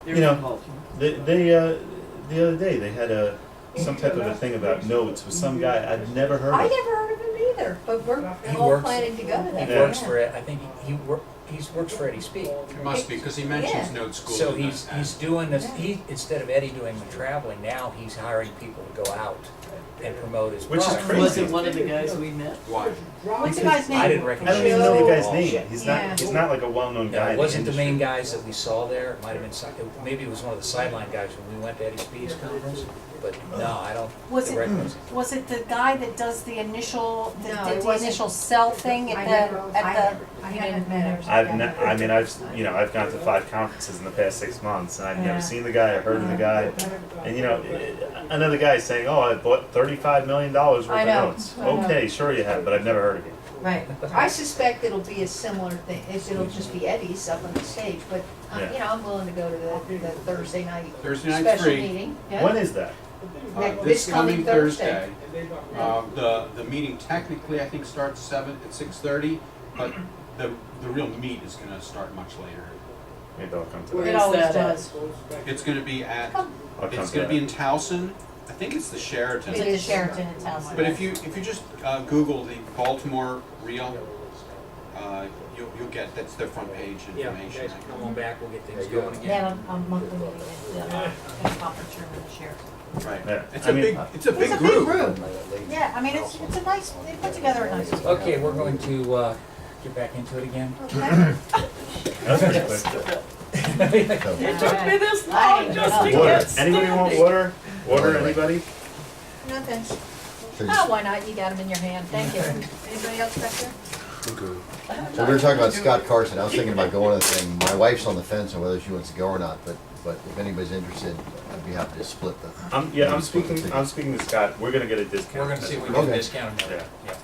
the other day they had some type of a thing about notes with some guy I'd never heard of. I never heard of him either, but we're all planning to go to that. He works for it. I think he works for Eddie Speak. It must be, because he mentions Note School. So and he's doing this. Instead of Eddie doing the traveling, now he's hiring people to go out and promote his Which is product. crazy. Was it one of the guys we met? Why? What's the guy's name? I didn't I recognize don't even know the guy's Joe- name. He's not like a well-known guy. No, in it wasn't the industry. main guys that we saw there. It might have been maybe it was one of the sideline guys when we went to Eddie Speed's conference. But no, I don't Was recognize him. Was it the guy that does the initial, No, that it did the wasn't. initial cell thing I at haven't met him. I've gone to 5 conferences in the past 6 months, and I've Yeah. never seen the guy or heard of the guy. And another guy saying, "Oh, I bought $35 million worth I of know, notes." I know. Okay, sure you have, but I've never heard of you. Right. I suspect it'll be a similar thing, it'll just be Eddie's up on the stage, but, Yeah. I'm willing to go to the Thursday night Thursday night's special free. meeting. Yeah. When is that? This coming Thursday. The meeting technically, I think, starts at 6:30, but the real meat is gonna start much later. Maybe I'll come to Where It that. is always that at? does. It's gonna be at, I'll come it's to gonna be that. in Towson. I think it's the Sheraton. It's at the Sheraton in Towson. But if you just Google the Baltimore Reel, you'll get, that's their front page Yeah, information. guys, come on back. We'll get things going They again. have a monthly meeting at the conference room in the Sheraton. Right. Yeah. It's I a mean, big It's a big room. Yeah, I mean, it's a nice, they put together a nice. Okay, we're going to get back into it again. Okay. That's pretty quick. It took me this long just to Water. get Anybody want standing. water? Water, anybody? No, thanks. So Oh, why not? You got them in your hand. Thank you. Anybody else back there? we were talking about Scott Carson. I was thinking about going to the thing. My wife's on the fence on whether she wants to go or not, but if anybody's interested, I'd be happy to split the. I'm speaking to Scott. We're gonna get a discount. We're going to see if we can get a Okay. discount on that. Yeah.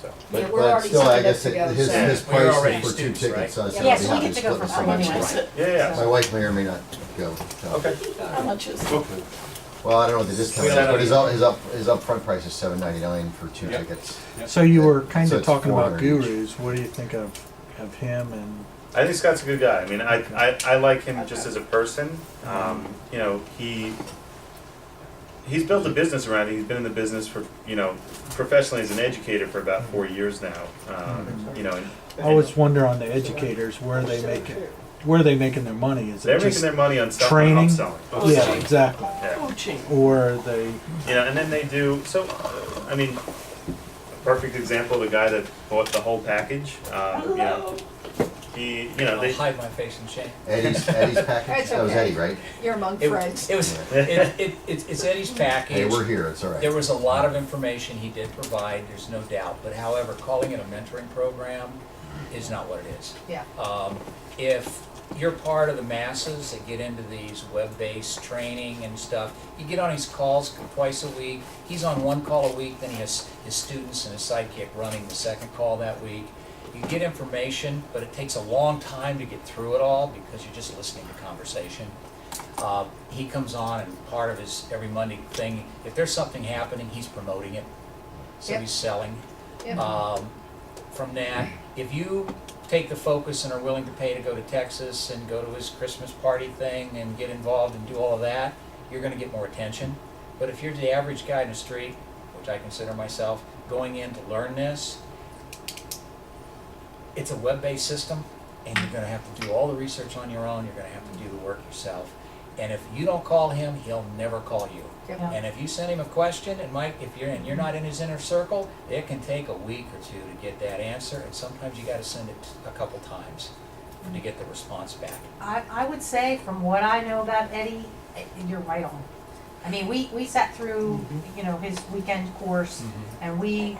So. Yeah, But, we're already still, I signed up guess to go, his so- his We're price already is for 2 students, tickets, so I right? said Yeah, I'd be so we happy get to to go split for the free sum anyway. anyway. Yeah. My wife may or may not go. So. Okay. How much is it? Okay. Well, I don't know what the discount We is, don't but know. his upfront price is $7.99 for 2 Yep. tickets. So you were kind So of it's talking about 400 each. gurus. What do you think of him and? I think Scott's a good guy. I mean, I like him just as a person. He's built a business around it. He's been in the business for, professionally as an educator for about 4 years now. I always wonder on the educators where are they making their money? Is They're it making just their money on stuff training? upselling. yeah, exactly. Yeah. Coaching. Or are they And then they do, so, I mean, a perfect example, the guy that bought the whole package, Hello. I'll they, hide my face in shame. Eddie's package. That's That was okay. Eddie, right? You're among It friends. was it's Eddie's package. Hey, we're here. It's all right. There was a lot of information he did provide, there's no doubt, but however, calling it a mentoring program is not what it is. Yeah. If you're part of the masses that get into these web-based training and stuff, you get on his calls twice a week, he's on 1 call a week, then he has his students and his sidekick running the 2nd call that week. You get information, but it takes a long time to get through it all because you're just listening to conversation. He comes on and part of his every Monday thing, if there's something happening, he's promoting it, so Yep. he's selling. Yep. From that, if you take the focus and are willing to pay to go to Texas and go to his Christmas party thing and get involved and do all of that, you're gonna get more attention. But if you're the average guy in the street, which I consider myself, going in to learn this, it's a web-based system, and you're gonna have to do all the research on your own, you're gonna have to do the work yourself. And if you don't call him, he'll never call you. Yep. And if you send him a question, and Mike, if you're not in his inner circle, it can take a week or 2 to get that answer, and sometimes you gotta send it a couple times to get the response back. I would say, from what I know about Eddie, you're right on. I mean, we sat through, his weekend course, and we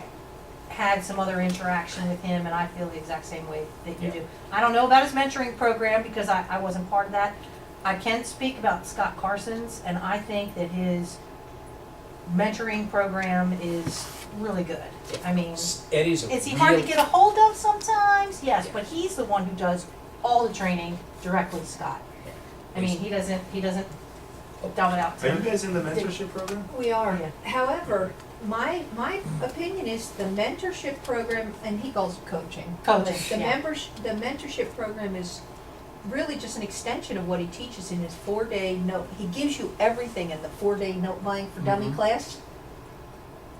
had some other interaction with him, and I feel the exact same way that you Yeah. do. I don't know about his mentoring program because I wasn't part of that. I can speak about Scott Carson's, and I think that his mentoring program is really good. I mean, Eddie's a is he hard to real- get a hold of sometimes? Yes, but he's the one who does all the training directly, Scott. I mean, he doesn't dumb it out are you to guys in the mentorship program? We are. Yeah. However, my opinion is the mentorship program, and he calls it coaching. Coaching, The yeah. the mentorship program is really just an extension of what he teaches in his 4-day note. He gives you everything in the 4-day note buying for dummy Mhm. class.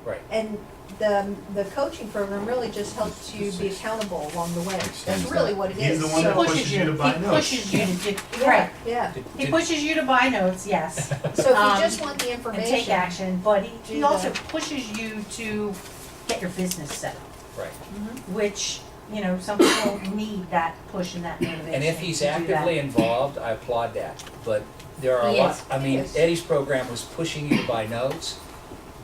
Right. And the coaching program really just helps you be accountable along the way. That's Extends really that. what it He's is. the one that So- pushes you to buy He notes. pushes you to do, Yeah, right, yeah. he pushes you to buy notes, yes, So if you Um, just want the and information. take action, but he Do also that. pushes you to get your business set up, Right. Mhm. which, you know, some people need that push and that motivation And if he's to do that. actively involved, I applaud that. But there are a He lot, is. I mean, He is. Eddie's program was pushing you to buy notes,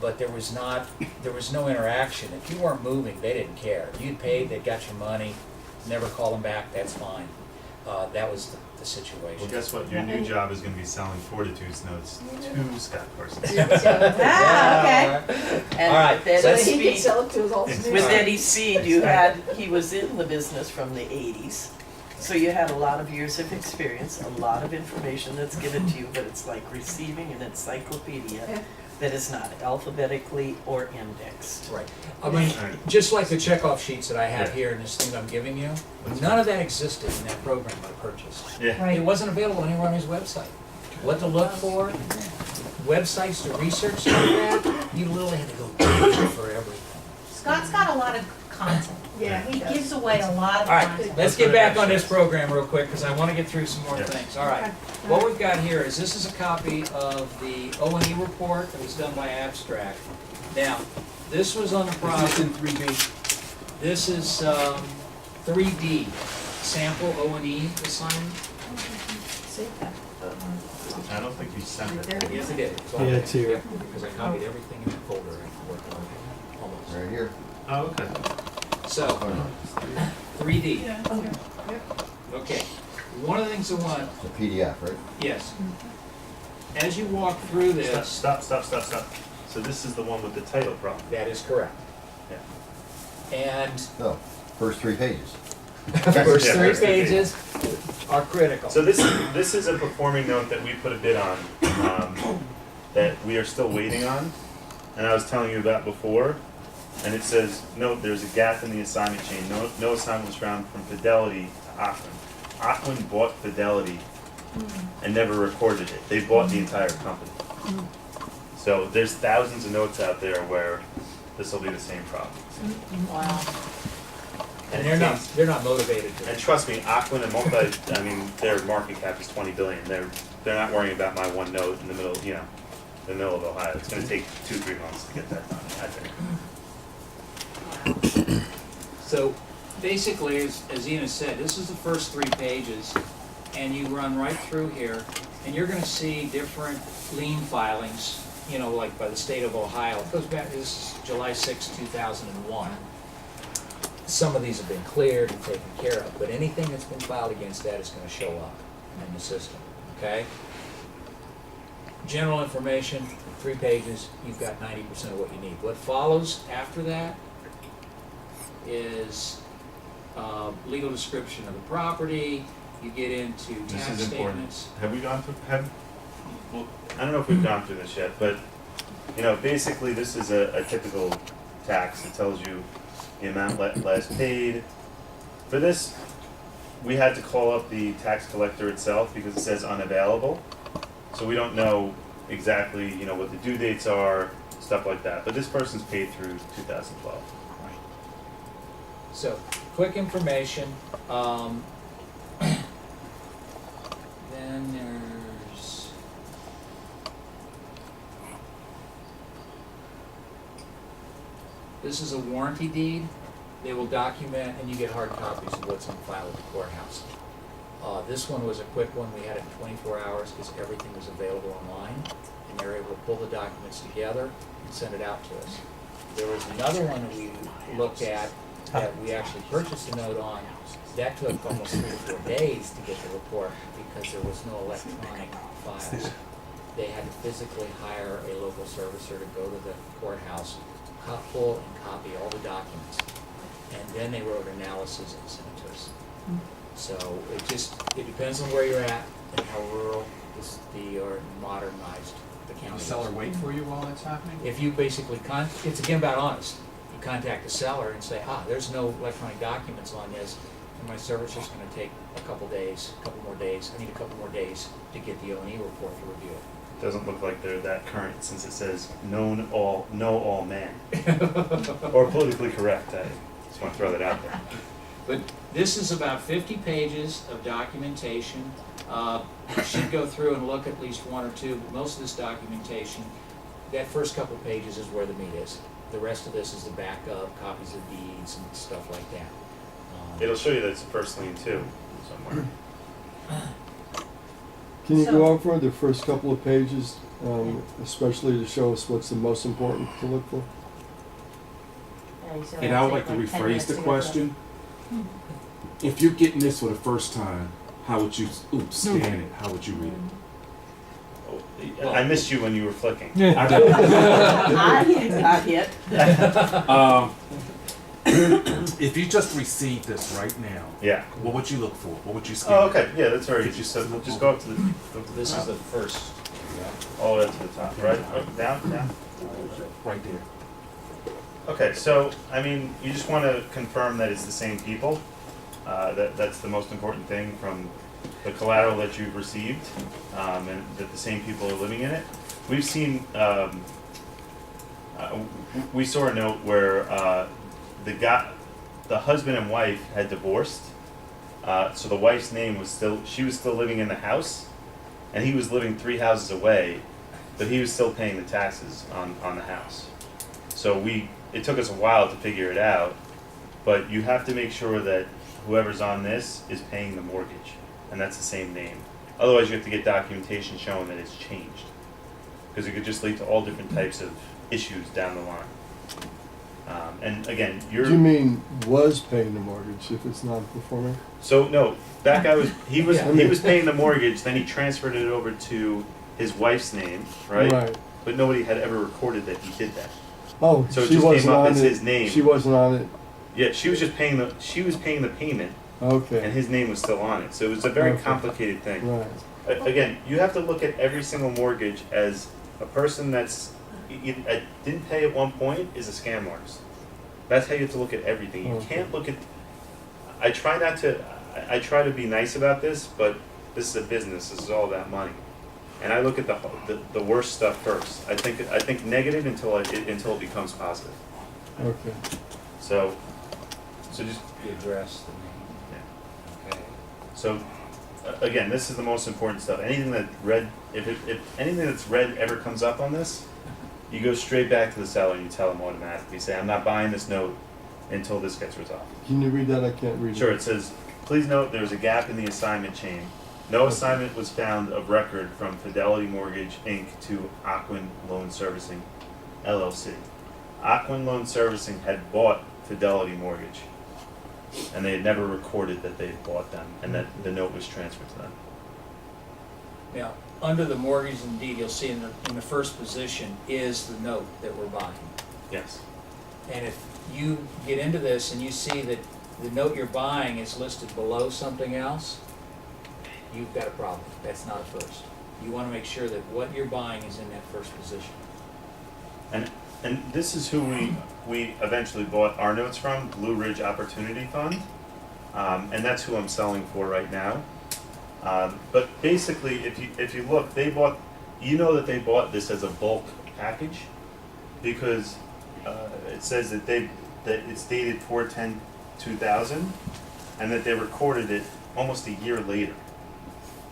but there was no interaction. If you weren't moving, they didn't care. You'd paid, they got your money, never call them back, that's fine. That was the situation. Well, guess what? Your new job is gonna be selling Fortitude's notes to Scott Carson. Ah, okay. And All right, with Eddie So let's that he can Speed, sell it to his old With students. with Eddie Speed, he was in the business from the 80s. So you had a lot of years of experience, a lot of information that's given to you, but it's like receiving an Yeah. encyclopedia that is not alphabetically or indexed. Right. I mean, Right. just like the checkoff sheets that I have Yeah. here in this thing I'm giving you, none of that existed in that program I purchased. Yeah. Right. It wasn't available anywhere on his website. What to look for, websites to research stuff at, you literally had to go digging for everything. Scott's got a lot of content. Yeah, he He does. gives away a lot of All right, content. let's get back on this program real quick, because I want to get through some more Yeah. things. All right, what we've got here is, this is a copy of the O&E report that was done by Abstract. Now, this was on the Is this project, in 3B? this is 3D, sample O&E assignment. See? I don't think you sent Right it. there. Yes, it did. Yeah, it's here. Yeah, because I copied everything in that folder I worked on, almost. Right here. Oh, okay. So, Oh, no. 3D. Okay, one of the things I want, It's a PDF, right? yes. As you walk through this, Stop. So this is the one with the title problem. that is correct. And No, first 3 pages. the first Yeah, 3 first 3 pages are critical. So this is a performing note that we put a bid on, that we are still waiting on, and I was telling you about before. And it says, note, there's a gap in the assignment chain. No assignment was found from Fidelity to Aquin. Aquin bought Fidelity and never recorded it. They bought the entire company. So there's thousands of notes out there where this will be the same problem. Wow. And they're not motivated to. And trust me, Aquin and I mean, their market cap is 20 billion. They're not worrying about my one note in the middle, the middle of Ohio. It's gonna take 2-3 months to get that done, I think. So basically, as Ina said, this is the first 3 pages, and you run right through here, and you're gonna see different lien filings, like by the state of Ohio. It goes back, this is July 6, 2001. Some of these have been cleared and taken care of, but anything that's been filed against that is gonna show up in the system, okay? General information, 3 pages, you've got 90% of what you need. What follows after that is legal description of the property, you get into This tax is important. statements. Have we gone through, well, I don't know if we've gone through this yet, but, basically this is a typical tax. It tells you the amount last paid. For this, we had to call up the tax collector itself because it says unavailable. So we don't know exactly, what the due dates are, stuff like that. But this person's paid through 2012. So, quick information, then there's, this is a warranty deed. They will document, and you get hard copies of what's on file at the courthouse. This one was a quick one, we had it in 24 hours because everything was available online, and they were able to pull the documents together and send it out to us. There was another one that we looked at that we actually purchased a note on. That took almost 3 to 4 days to get the report because there was no electronic files. They had to physically hire a local servicer to go to the courthouse, pull and copy all the documents. And then they wrote analysis and sent it to us. So it depends on where you're at and how rural or modernized the county The is. seller wait for you while that's happening? If you basically it's again about honest. You contact the seller and say, there's no electronic documents on this. and my servicer's gonna take a couple more days, I need a couple more days to get the O&E report to review it. Doesn't look like they're that current since it says know all man. Or politically correct, I just want to throw that out there. But this is about 50 pages of documentation. You should go through and look at least one or two, but most of this documentation, that first couple pages is where the meat is. The rest of this is the backup, copies of deeds and stuff like that. It'll show you that it's a first lien too, somewhere. Can you So- go over the first couple of pages, especially to show us what's the most important to look for? Yeah, you said And it'd I would take like to 10 rephrase minutes the to go through. question. If you're getting this for the first time, how would you scan it? How would you read it? Oh, I missed you when you were flicking. I don't- Not yet. If you just received this right now, Yeah. what would you look for? What would you scan? Oh, okay, yeah, that's already, Could you so look just over? go up to the This is top. the first. All the way up to the top, right? Oh, down. Right there. Okay, so, I mean, you just want to confirm that it's the same people. That's the most important thing from the collateral that you've received, and that the same people are living in it. We've seen, we saw a note where the husband and wife had divorced, so the wife's name was she was still living in the house, and he was living 3 houses away, but he was still paying the taxes on the house. So it took us a while to figure it out, but you have to make sure that whoever's on this is paying the mortgage, and that's the same name. Otherwise, you have to get documentation showing that it's changed, because it could just lead to all different types of issues down the line. And again, Do you mean was paying the mortgage if it's non-performing? So no, that guy he was Yeah. he was paying the mortgage, then he transferred it over to his wife's name, right? But nobody had ever recorded that he did that. Oh, So it she just wasn't came up on as it. his name. She wasn't on it. Yeah, she was paying the payment, and Okay, his name was still on it. So it was a very Okay. complicated thing. right. Again, you have to look at every single mortgage as a person that's didn't pay at one point is a scam artist. That's how you have to look at everything. You Okay. can't look at. I try not to. I try to be nice about this, but this is a business. This is all about money, and I look at the worst stuff first. I think negative until it becomes positive. Okay. So just The address, the name. Okay. so. Again, this is the most important stuff. Anything that red, if anything that's red ever comes up on this, you go straight back to the seller and you tell them automatically. Say, I'm not buying this note until this gets resolved. Can you read that? I can't read Sure, it. it says, please note there's a gap in the assignment chain. No assignment was found of record from Fidelity Mortgage, Inc. to Aquin Loan Servicing, LLC. Aquin Loan Servicing had bought Fidelity Mortgage, and they had never recorded that they had bought them, and that the note was transferred to them. Now, under the mortgage and deed, you'll see in the first position is the note that we're buying. Yes. And if you get into this and you see that the note you're buying is listed below something else, you've got a problem. That's not a first. You want to make sure that what you're buying is in that first position. And this is who we eventually bought our notes from, Blue Ridge Opportunity Fund, and that's who I'm selling for right now. But basically, if you look, they bought, that they bought this as a bulk package, because it says that it's dated 4/10/2000, and that they recorded it almost a year later,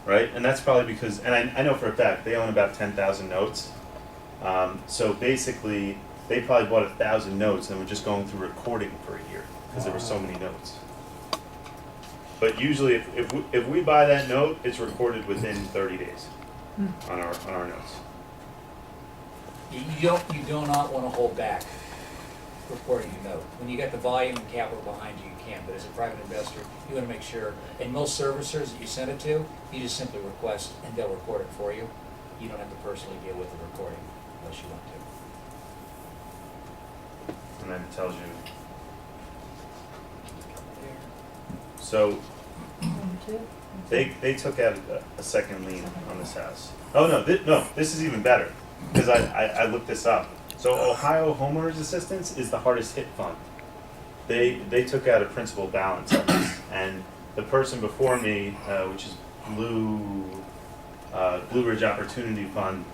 right? And that's probably because, and I know for a fact they own about 10,000 notes. So basically, they probably bought 1,000 notes and were just going through recording for a year because there were so many notes. But usually, if we buy that note, it's recorded within 30 days on our notes. You do not want to hold back reporting your note. When you got the volume and capital behind you, you can. But as a private investor, you want to make sure. And most servicers that you send it to, you just simply request and they'll record it for you. You don't have to personally deal with the recording unless you want to. And then it tells you. So they took out a second lien on this house. Oh no, this is even better because I looked this up. So Ohio Homeowners Assistance is the hardest hit fund. They took out a principal balance on this, And the person before me, which is Blue Ridge Opportunity Fund,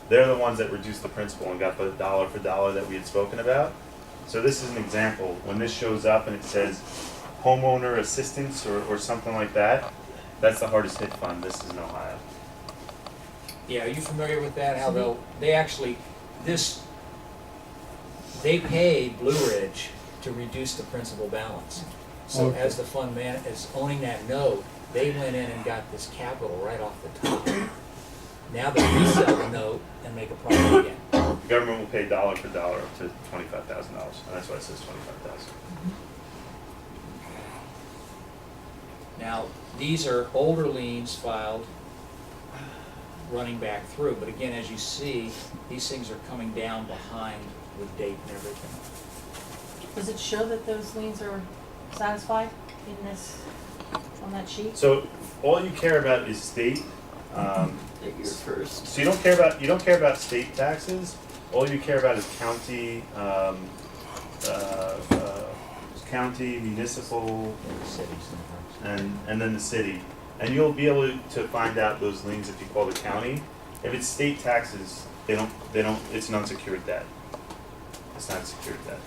they're the ones that reduced the principal and got the dollar for dollar that we had spoken about. So this is an example. When this shows up and it says homeowner assistance or something like that, that's the hardest hit fund. This is in Ohio. Yeah, are you familiar with that? How they paid Blue Ridge to reduce the principal balance. So Okay. as the fund is owning that note, they went in and got this capital right off the top. Now they resell the note and make a profit again. The government will pay dollar for dollar up to $25,000, and that's why it says 25,000. Now, these are older liens filed, running back through, but again, as you see, these things are coming down behind with date and everything. Does it show that those liens are satisfied in this, on that sheet? So all you care about is state. That you're first. So you don't care about state taxes. All you care about is county, municipal, and then the city. And you'll be able to find out those liens if you call the county. If it's state taxes, they don't. It's an unsecured debt. It's not secured debt.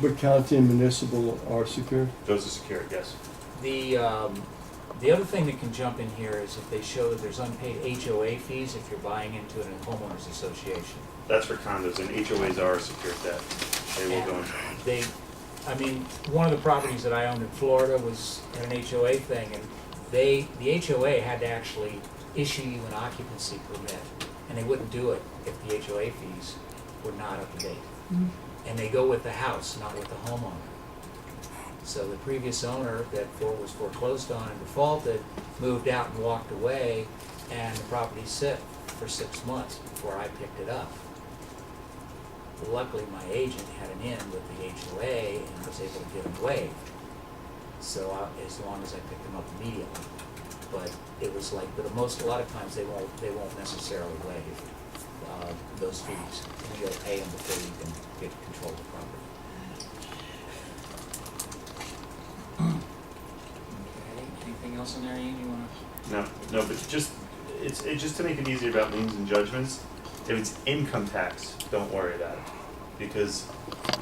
But county and municipal are secured? Those are secured, yes. The other thing that can jump in here is if they show that there's unpaid HOA fees if you're buying into a homeowners association. That's for condos, and HOAs are a secured debt. They will go into. One of the properties that I owned in Florida was an HOA thing, and the HOA had to actually issue you an occupancy permit, and they wouldn't do it if the HOA fees were not up to date. Mhm. And they go with the house, not with the homeowner. So the previous owner that was foreclosed on and defaulted moved out and walked away, and the property sit for 6 months before I picked it up. Luckily, my agent had an in with the HOA and was able to get them waived. So as long as I picked them up immediately. But it was like, a lot of times they won't necessarily waive those fees. You gotta pay them before you can get control of the property. Okay, anything else in there, Ian, you wanna? No, but it's just to make it easier about liens and judgments. If it's income tax, don't worry about it. Because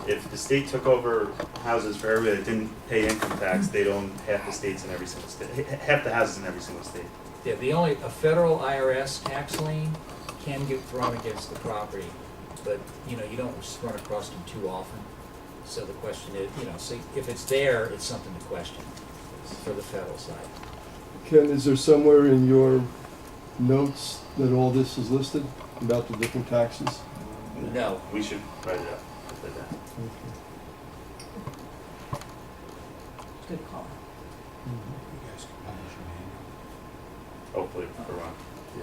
if the state took over houses for everybody that didn't pay income tax, they'd own half the states in every single state, half the houses in every single state. Yeah, a federal IRS tax lien can get thrown against the property, but, you don't run across them too often. So the question is, so if it's there, it's something to question for the federal side. Ken, is there somewhere in your notes that all this is listed about the different taxes? No. We should write it up. Put that down. Good call. You guys can publish your manual. Hopefully for Ron.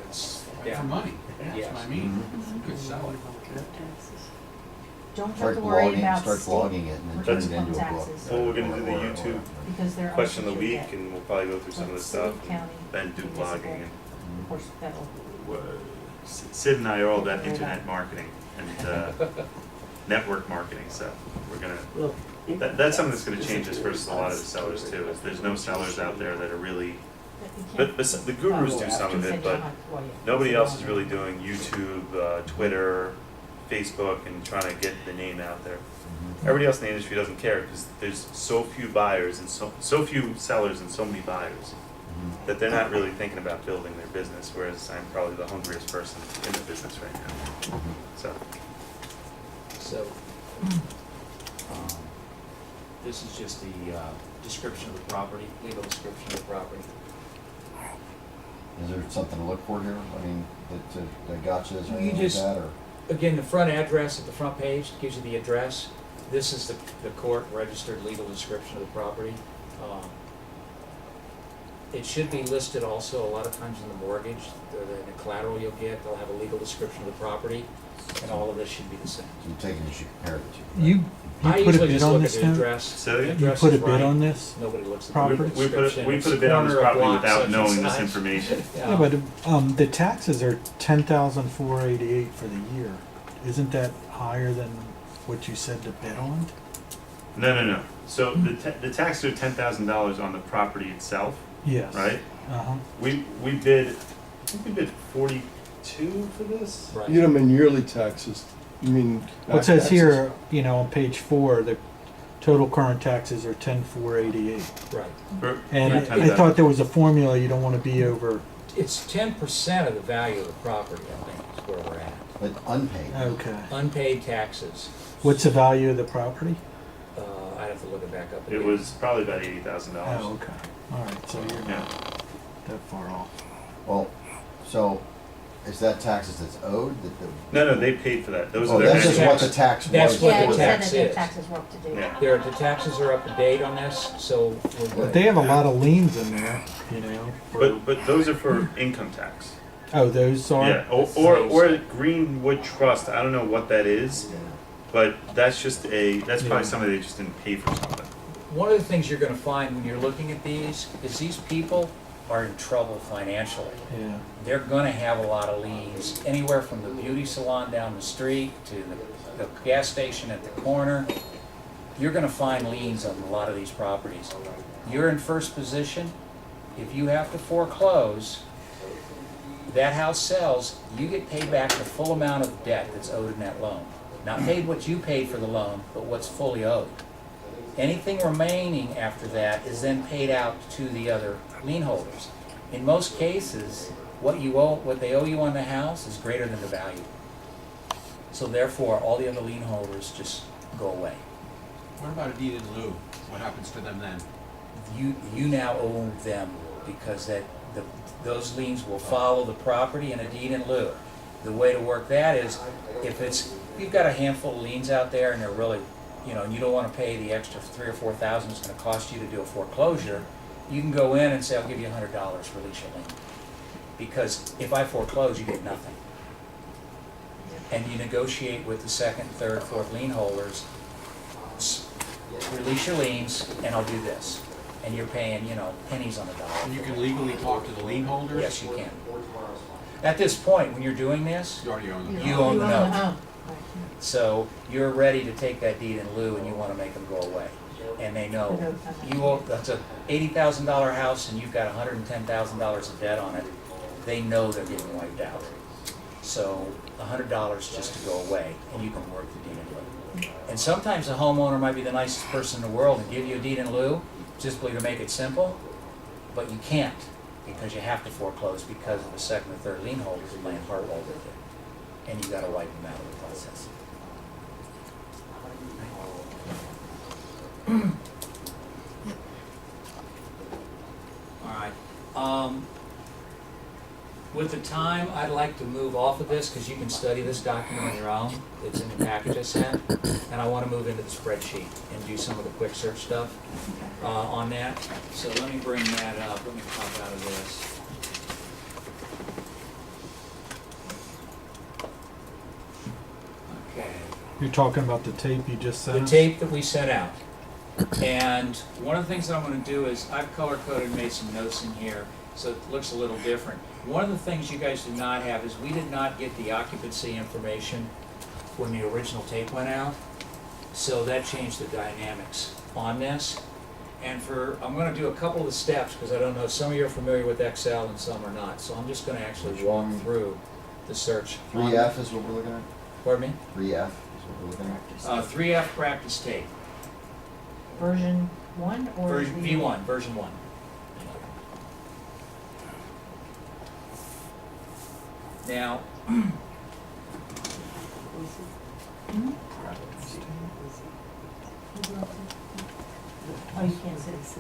Yes. For money, that's Yes. what I mean. You could sell it. Don't have Start to worry logging, about start state logging it and then turn it income into a book. taxes, Well, we're gonna do the YouTube because they're question of the unsecured week, debt. and we'll probably go through some of the Like stuff, city, county, and do municipal, blogging, and Of course, federal. Sid and I are all about internet marketing and network marketing, so we're gonna, Well, that's something that's gonna change us versus a lot of the sellers too, is there's no sellers out there that are really, but the gurus do some of it, but nobody else is really doing YouTube, Twitter, Facebook, and trying to get the name out there. Everybody else in the industry doesn't care because there's so few buyers and so few sellers and so many buyers that they're not really thinking about building their business, whereas I'm probably the hungriest person in the business right now. So, This is just the description of the property, legal description of the property. Is there something to look for here? I mean, that gotchas or You anything like just- that, or? Again, the front address at the front page gives you the address. This is the court registered legal description of the property. It should be listed also a lot of times in the mortgage, the collateral you'll get, they'll have a legal description of the property, and all of this should be the same. So you take it, you should compare the two. right? You I put a usually bid just on look at this the now? address. Say that The again? You address put a is bid right. on this? Nobody looks at the Property? legal we description. put a It's bid on this corner of property block without such and knowing this such. information. Yeah, but the taxes are $10,488 for the year. Isn't that higher than what you said to bid on? No. So the taxes are $10,000 on the property itself, Yes. right? Uh-huh. We bid, I think we bid 42 for this. Right. You don't mean yearly taxes, you mean Well, it back says taxes? here, you know, on page 4, the total current taxes are 10,488. Right. And For I 10,000. thought there was a formula, you don't want to be over, It's 10% of the value of the property, I think, is where we're at. But unpaid. okay. Unpaid taxes. What's the value of the property? I'd have to look it back up. It again. was probably about $80,000. Oh, okay. All right, so you're Yeah. not that far off. Well, so is that taxes that's owed? No, they paid for that. Those Oh, are their that's just annual. what the tax was. That's what Yeah, the he said tax that their is. taxes were up to date. Yeah. The taxes are up to date on this, so we're But good. they have a lot of liens in there, you know. for- But those are for income tax. Oh, those are? Yeah, or a Greenwood Trust. I don't know what that is, but that's just that's probably Yeah. somebody they just didn't pay for something. One of the things you're gonna find when you're looking at these is these people are in trouble financially. Yeah. They're gonna have a lot of liens, anywhere from the beauty salon down the street to the gas station at the corner. You're gonna find liens on a lot of these properties. You're in first position. If you have to foreclose, that house sells, you get paid back the full amount of debt that's owed in that loan. Not paid what you paid for the loan, but what's fully owed. Anything remaining after that is then paid out to the other lien holders. In most cases, what they owe you on the house is greater than the value. So therefore, all the other lien holders just go away. What about a deed in lieu? What happens to them then? You now owe them because those liens will follow the property in a deed in lieu. The way to work that is, if you've got a handful of liens out there and they're really, and you don't want to pay the extra $3,000 or $4,000 it's going to cost you to do a foreclosure, you can go in and say, I'll give you $100, release your lien. Because if I foreclose, you get nothing. And you negotiate with the second, third, fourth lien holders, release your liens and I'll do this. And you're paying, pennies on the dollar. And you can legally talk to the lien holders? Yes, you can. At this point, when you're doing this, You already own them. you own the You note. home. So you're ready to take that deed in lieu and you want to make them go away. And they know that's a $80,000 house and you've got $110,000 of debt on it. They know they're getting wiped out. So $100 just to go away and you can work the deed in lieu. And sometimes the homeowner might be the nicest person in the world and give you a deed in lieu simply to make it simple, but you can't because you have to foreclose because of the second or third lien holders playing hardball with it. And you gotta wipe them out of the process. All right. With the time, I'd like to move off of this because you can study this document on your own. It's in the package I sent. And I want to move into the spreadsheet and do some of the quick search stuff on that. So let me bring that up. Let me pop out of this. Okay. You're talking about the tape you just sent The us? tape that we sent out. And one of the things that I'm going to do is I've color-coded and made some notes in here so it looks a little different. One of the things you guys did not have is we did not get the occupancy information when the original tape went out. So that changed the dynamics on this. And I'm going to do a couple of the steps because I don't know, some of you are familiar with Excel and some are not. So I'm just going to actually walk through the search. 3F is what we're looking at? Pardon me? 3F is what we're looking at? 3F practice tape. Version 1 or? Version V1, version 1. Now, Oh, you can't see. This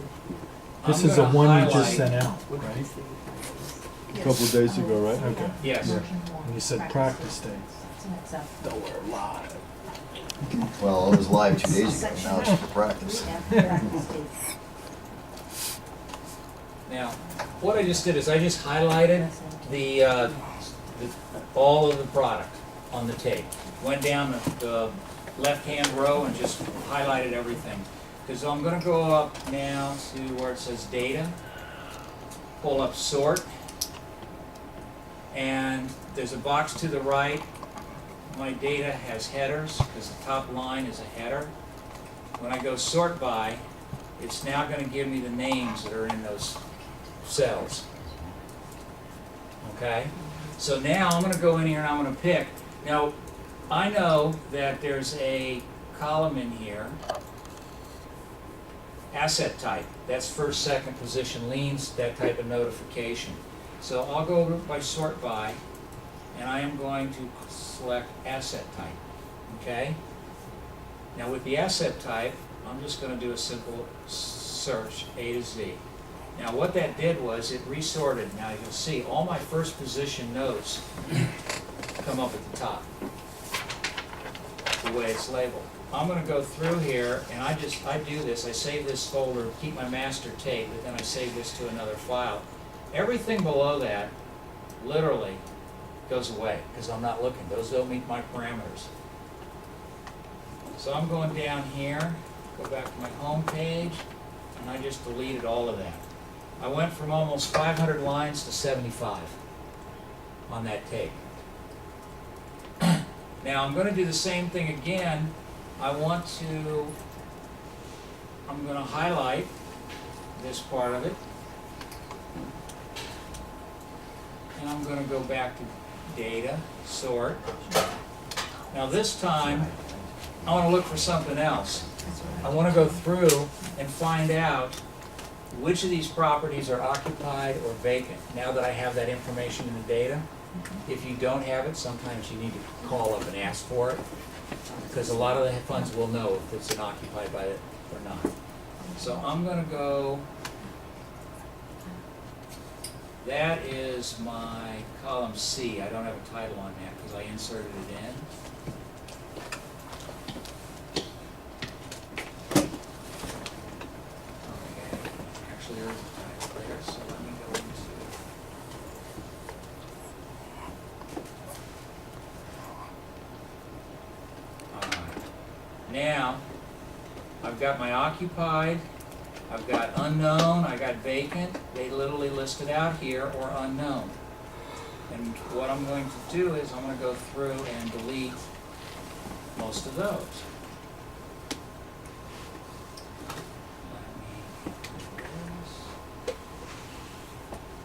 I'm is the gonna one you just highlight- sent out, right? A couple of days ago, right? Okay. Yes. Version 1. And you said practice day. It's an Excel. Don't we're live. Well, it was live 2 days ago, now it's for practice. Yeah, practice date. Now, what I just did is I just highlighted all of the product on the tape. Went down the left-hand row and just highlighted everything. Because I'm going to go up now to where it says data, pull up sort, and there's a box to the right. My data has headers because the top line is a header. when I go sort by, it's now gonna give me the names that are in those cells. Okay? So now I'm gonna go in here and I'm gonna pick. Now, I know that there's a column in here, asset type. That's first, second position liens, that type of notification. So I'll go by sort by, and I am going to select asset type, okay? Now with the asset type, I'm just gonna do a simple search, A to Z. Now what that did was it resorted. Now you'll see all my first position notes come up at the top, the way it's labeled. I'm gonna go through here, and I do this, I save this folder, keep my master tape, but then I save this to another file. Everything below that, literally, goes away, because I'm not looking. Those don't meet my parameters. So I'm going down here, go back to my home page, and I just deleted all of that. I went from almost 500 lines to 75 on that tape. Now I'm gonna do the same thing again. I'm gonna highlight this part of it. And I'm gonna go back to data, sort. Now this time, I wanna look for something else. I wanna go through and find out which of these properties are occupied or vacant, now that I have that information in the data. If you don't have it, sometimes you need to call up and ask for it, because a lot of the funds will know if it's an occupied by it or not. So I'm gonna go, that is my column C. I don't have a title on that because I inserted it in. Okay, actually there's a title there, so let me go into now, I've got my occupied, I've got unknown, I got vacant. They literally listed out here, or unknown. And what I'm going to do is I'm going to go through and delete most of those.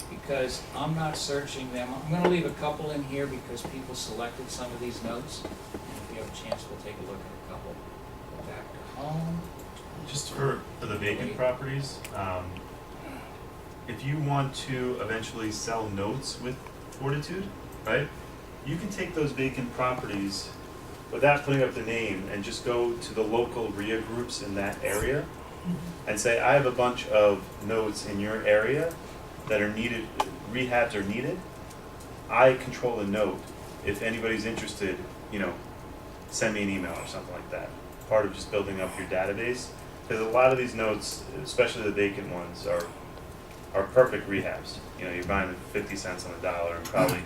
Because I'm not searching them. I'm going to leave a couple in here because people selected some of these notes. And if you have a chance, we'll take a look at a couple. Go back to home. Just for the vacant properties, if you want to eventually sell notes with Fortitude, right? You can take those vacant properties without putting up the name and just go to the local RIA groups in that area and say, I have a bunch of notes in your area that are needed, rehabs are needed. I control the note. If anybody's interested, send me an email or something like that. Part of just building up your database. Because a lot of these notes, especially the vacant ones, are perfect rehabs. You're buying them 50 cents on the dollar and probably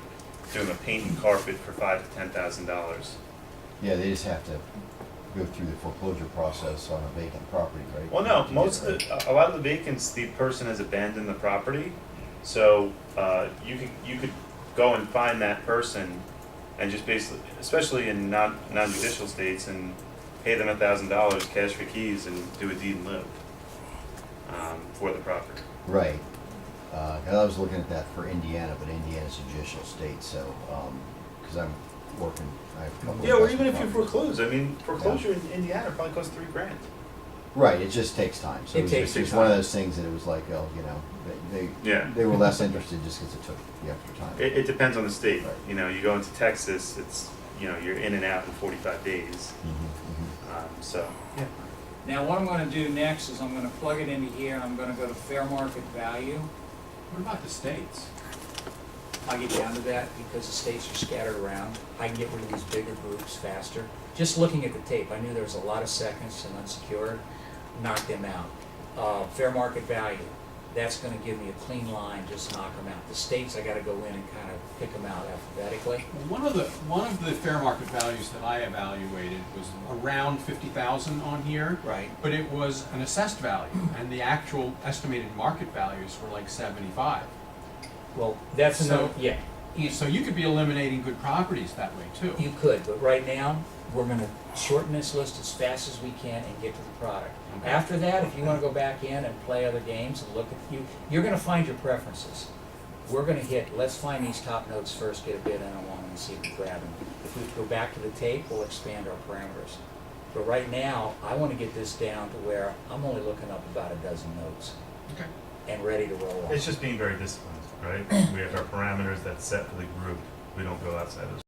doing a paint and carpet for $5,000 to $10,000. Yeah, they just have to go through the foreclosure process on a vacant property, right? Well, no, a lot of the vacants, the person has abandoned the property, so you could go and find that person and just basically, especially in non-judicial states, and pay them $1,000 cash for keys and do a deed and live for the property. Right. 'Cause I was looking at that for Indiana, but Indiana's a judicial state, so, because I'm working, I have a couple of Yeah, or even investment if you properties. foreclose, I mean, foreclosure in Indiana probably costs $3,000. Right, it just takes time. So It it was takes just, time. one of those things that it was like, oh, Yeah. they were less interested just because it took the extra time. It depends on the state. Right. You go into Texas, it's you're in and out in 45 days. So yeah. Now what I'm going to do next is I'm going to plug it into here, and I'm going to go to fair market value. What about the states? I'll get down to that because the states are scattered around. I can get rid of these bigger groups faster. Just looking at the tape, I knew there was a lot of seconds and unsecured. Knock them out. Fair market value. That's going to give me a clean line. Just knock them out. The states, I got to go in and kind of pick them out alphabetically. One of the fair market values that I evaluated was around 50,000 on here. Right. But it was an assessed value, and the actual estimated market values were like 75. Well, that's So- another. Yeah. So you could be eliminating good properties that way too. You could, but right now, we're gonna shorten this list as fast as we can and get to the product. Okay. After that, if you wanna go back in and play other games and look at, you're gonna find your preferences. We're gonna hit, let's find these top notes first, get a bid in on one and see if we grab them. If we go back to the tape, we'll expand our parameters. But right now, I wanna get this down to where I'm only looking up about a dozen notes Okay. and ready to roll on. It's just being very disciplined, right? We have our parameters that's set for the group. We don't go outside those